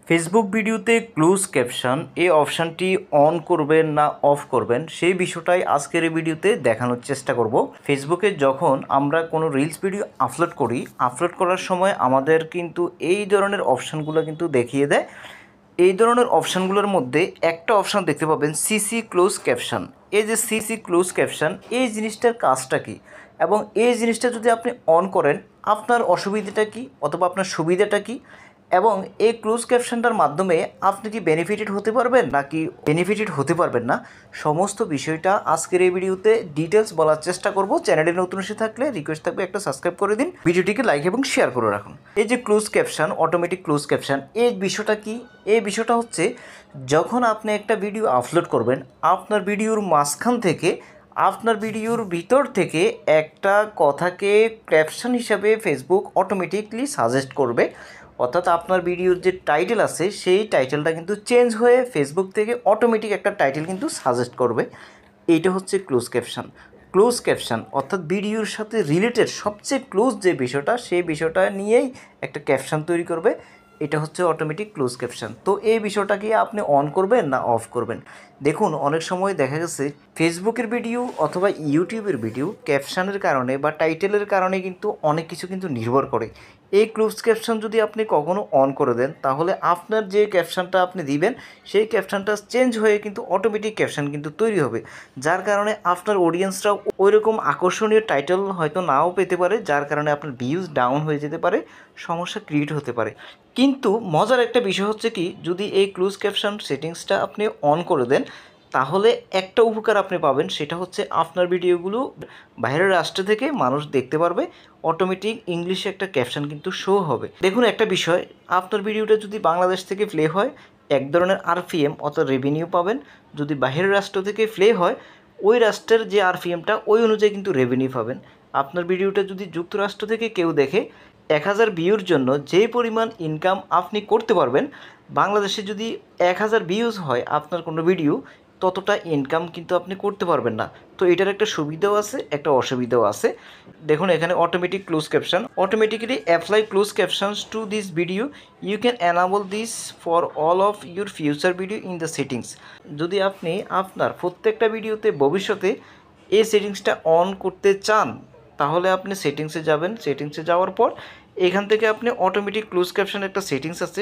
Facebook ভিডিওতে close caption এই অপশানটি অন করবেন না অফ করবেন সেই বিষয়টাই আজকের এই ভিডিওতে দেখানোর চেষ্টা করব। ফেসবুকে যখন আমরা কোনো রিলস ভিডিও আপলোড করার সময় আমাদের কিন্তু এই ধরনের অপশানগুলো কিন্তু দেখিয়ে দেয়। এই ধরনের অপশানগুলোর মধ্যে একটা অপশান দেখতে পাবেন সিসি ক্লোজ ক্যাপশন। এই যে সিসি ক্লোজ ক্যাপশন এই জিনিসটার কাজটা কী এবং এই জিনিসটা যদি আপনি অন করেন আপনার অসুবিধাটা কী অথবা আপনার সুবিধাটা কী এবং এই ক্লোজ ক্যাপশনটার মাধ্যমে আপনি কি বেনিফিটেড হতে পারবেন নাকি বেনিফিটেড হতে পারবেন না, সমস্ত বিষয়টা আজকের এই ভিডিওতে ডিটেলস বলার চেষ্টা করব। চ্যানেলে নতুন এসে থাকলে রিকোয়েস্ট থাকবে একটা সাবস্ক্রাইব করে দিন, ভিডিওটিকে লাইক এবং শেয়ার করে রাখুন। এই যে close caption, automatic close caption, এই বিষয়টা কি? এই বিষয়টা হচ্ছে যখন আপনি একটা ভিডিও আপলোড করবেন আপনার ভিডিওর মাঝখান থেকে আপনার ভিডিওর ভিতর থেকে একটা কথাকে ক্যাপশন হিসাবে ফেসবুক অটোমেটিকলি সাজেস্ট করবে, অর্থাৎ আপনার ভিডিওর যে টাইটেল আছে সেই টাইটেলটা কিন্তু চেঞ্জ হয়ে ফেসবুক থেকে অটোমেটিক একটা টাইটেল কিন্তু সাজেস্ট করবে। এইটা হচ্ছে ক্লোজ ক্যাপশন। ক্লোজ ক্যাপশন অর্থাৎ ভিডিওর সাথে রিলেটেড সবচেয়ে ক্লোজ যে বিষয়টা সেই বিষয়টা নিয়েই একটা ক্যাপশন তৈরি করবে। এটা হচ্ছে অটোমেটিক ক্লোজ ক্যাপশন। তো এই বিষয়টাকে আপনি অন করবেন না অফ করবেন? দেখুন, অনেক সময় দেখা গেছে ফেসবুকের ভিডিও অথবা ইউটিউবের ভিডিও ক্যাপশনের কারণে বা টাইটেলের কারণে কিন্তু অনেক কিছু কিন্তু নির্ভর করে। এই ক্লোজ ক্যাপশন যদি আপনি কখনও অন করে দেন তাহলে আপনার যে ক্যাপশনটা আপনি দিবেন সেই ক্যাপশনটা চেঞ্জ হয়ে কিন্তু অটোমেটিক ক্যাপশন কিন্তু তৈরি হবে, যার কারণে আপনার অডিয়েন্সরাও ওই রকম আকর্ষণীয় টাইটেল হয়তো নাও পেতে পারে, যার কারণে আপনার ভিউজ ডাউন হয়ে যেতে পারে, সমস্যা ক্রিয়েট হতে পারে। কিন্তু মজার একটা বিষয় হচ্ছে কি, যদি এই ক্লোজ ক্যাপশন সেটিংসটা আপনি অন করে দেন তাহলে একটা উপকার আপনি পাবেন, সেটা হচ্ছে আপনার ভিডিওগুলো বাইরের রাষ্ট্র থেকে মানুষ দেখতে পারবে, অটোমেটিক ইংলিশে একটা ক্যাপশন কিন্তু শো হবে। দেখুন একটা বিষয়, আপনার ভিডিওটা যদি বাংলাদেশ থেকে প্লে হয় এক ধরনের আরপিএম অর্থাৎ রেভিনিউ পাবেন, যদি বাইরের রাষ্ট্র থেকে প্লে হয় ওই রাষ্ট্রের যে আরপিএমটা ওই অনুযায়ী কিন্তু রেভিনিউ পাবেন। আপনার ভিডিওটা যদি যুক্তরাষ্ট্র থেকে কেউ দেখে 1000 ভিউর জন্য যে পরিমাণ ইনকাম আপনি করতে পারবেন, বাংলাদেশে যদি 1000 ভিউজ হয় আপনার কোনো ভিডিও ততটা ইনকাম কিন্তু আপনি করতে পারবেন না। তো এটার একটা সুবিধাও আছে একটা অসুবিধাও আছে। দেখুন এখানে automatic close caption, automatically apply close captions to this video, you can enable this for all of your future video in the settings. যদি আপনি আপনার প্রত্যেকটা ভিডিওতে ভবিষ্যতে এই সেটিংসটা অন করতে চান তাহলে আপনি সেটিংসে যাবেন, সেটিংসে যাওয়ার পর এখান থেকে আপনি অটোমেটিক ক্লোজ ক্যাপশন একটা সেটিংস আছে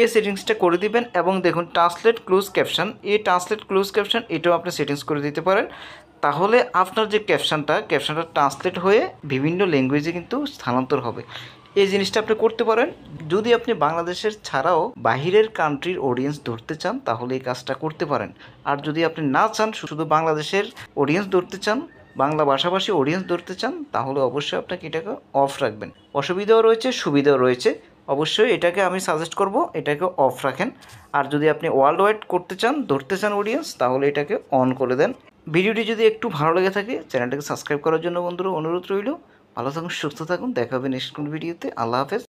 এই সেটিংসটা করে দিবেন এবং দেখুন ট্রান্সলেট ক্লোজ ক্যাপশন, এই ট্রান্সলেট ক্লোজ ক্যাপশন এটাও আপনি সেটিংস করে দিতে পারেন। তাহলে আপনার যে ক্যাপশনটা ট্রান্সলেট হয়ে বিভিন্ন ল্যাঙ্গুয়েজে কিন্তু স্থানান্তর হবে। এই জিনিসটা আপনি করতে পারেন। যদি আপনি বাংলাদেশের ছাড়াও বাহিরের কান্ট্রির অডিয়েন্স ধরতে চান তাহলে এই কাজটা করতে পারেন। আর যদি আপনি না চান, শুধু বাংলাদেশের অডিয়েন্স ধরতে চান, বাংলা ভাষাভাষী অডিয়েন্স ধরতে চান, তাহলে অবশ্যই আপনাকে এটাকে অফ রাখবেন। অসুবিধাও রয়েছে সুবিধাও রয়েছে, অবশ্যই এটাকে আমি সাজেস্ট করব এটাকে অফ রাখেন। আর যদি আপনি ওয়ার্ল্ড ওয়াইড করতে চান, ধরতে চান অডিয়েন্স, তাহলে এটাকে অন করে দেন। ভিডিওটি যদি একটু ভালো লেগে থাকে চ্যানেলটাকে সাবস্ক্রাইব করার জন্য বন্ধুরা অনুরোধ রইল। ভালো থাকুন, সুস্থ থাকুন, দেখা হবে নেক্সট কোন ভিডিওতে। আল্লাহ হাফেজ।